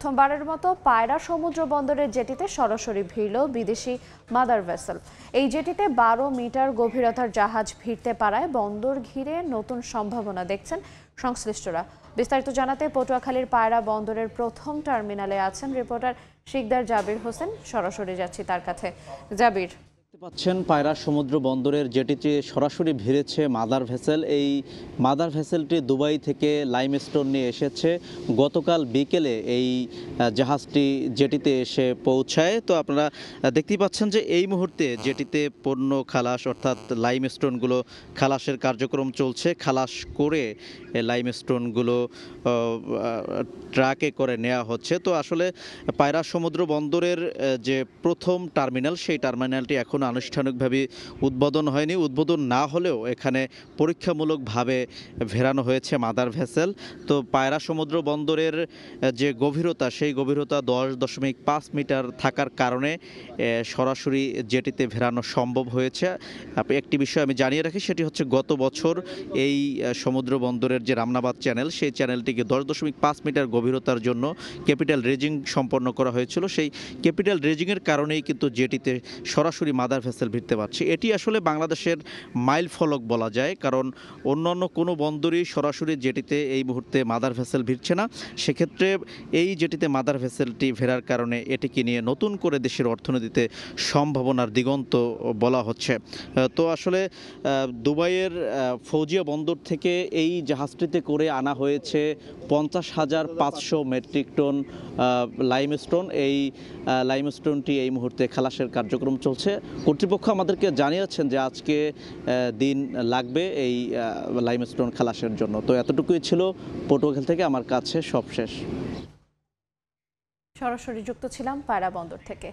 প্রথমবারের মতো পায়রা সমুদ্র বন্দরের জেটিতে সরাসরি ভিড়ল বিদেশি মাদার ভেসেল। এই জেটিতে 12 মিটার গভীরতার জাহাজ ভিড়তে পারায় বন্দর ঘিরে নতুন সম্ভাবনা দেখছেন সংশ্লিষ্টরা। বিস্তারিত জানাতে পটুয়াখালীর পায়রা বন্দরের প্রথম টার্মিনালে আছেন রিপোর্টার শিকদার জাবির হোসেন। সরাসরি যাচ্ছি তার কাছে। জাবির, পাচ্ছেন পায়রা সমুদ্র বন্দরের জেটিতে সরাসরি ভিড়েছে মাদার ভেসেল। এই মাদার ভেসেলটি দুবাই থেকে লাইমস্টোন নিয়ে এসেছে। গতকাল বিকেলে এই জাহাজটি জেটিতে এসে পৌঁছায়। তো আপনারা দেখতেই পাচ্ছেন যে এই মুহূর্তে জেটিতে পণ্য খালাস অর্থাৎ লাইমস্টোনগুলো খালাসের কার্যক্রম চলছে। খালাস করে লাইমস্টোনগুলো ট্রাকে করে নেওয়া হচ্ছে। তো আসলে পায়রা সমুদ্র বন্দরের যে প্রথম টার্মিনাল, সেই টার্মিনালটি এখন আনুষ্ঠানিকভাবে উদ্বোধন হয়নি। উদ্বোধন না হলেও এখানে পরীক্ষামূলকভাবে ভেড়ানো হয়েছে মাদার ভেসেল। তো পায়রা সমুদ্র বন্দরের যে গভীরতা, সেই গভীরতা 10.5 মিটার থাকার কারণে সরাসরি জেটিতে ভেড়ানো সম্ভব হয়েছে। একটি বিষয় আমি জানিয়ে রাখি, সেটি হচ্ছে গত বছর এই সমুদ্র বন্দরের যে রামনাবাদ চ্যানেল, সেই চ্যানেলটিকে 10.5 মিটার গভীরতার জন্য ক্যাপিটাল ড্রেজিং সম্পন্ন করা হয়েছিল। সেই ক্যাপিটাল ড্রেজিংয়ের কারণেই কিন্তু জেটিতে সরাসরি মাদার ভেসেল ভিড়তে পারছে। এটি আসলে বাংলাদেশের মাইল ফলক বলা যায়, কারণ অন্যান্য কোনো বন্দরই সরাসরি জেটিতে এই মুহূর্তে মাদার ভেসেল ভিড়ছে না। সেক্ষেত্রে এই জেটিতে মাদার ভেসেলটি ফেরার কারণে এটিকে নিয়ে নতুন করে দেশের অর্থনীতিতে সম্ভাবনার দিগন্ত বলা হচ্ছে। তো আসলে দুবাইয়ের ফৌজিয়া বন্দর থেকে এই জাহাজটিতে করে আনা হয়েছে 50,500 মেট্রিক টন লাইমস্টোন। এই লাইমস্টোনটি এই মুহূর্তে খালাসের কার্যক্রম চলছে। কর্তৃপক্ষ আমাদেরকে জানিয়েছেন যে আজকে দিন লাগবে এই লাইমস্টোন খালাসের জন্য। তো এতটুকুই ছিল পটুয়াখালী থেকে আমার কাছে সব শেষ। সরাসরি যুক্ত ছিলাম পায়রা বন্দর থেকে।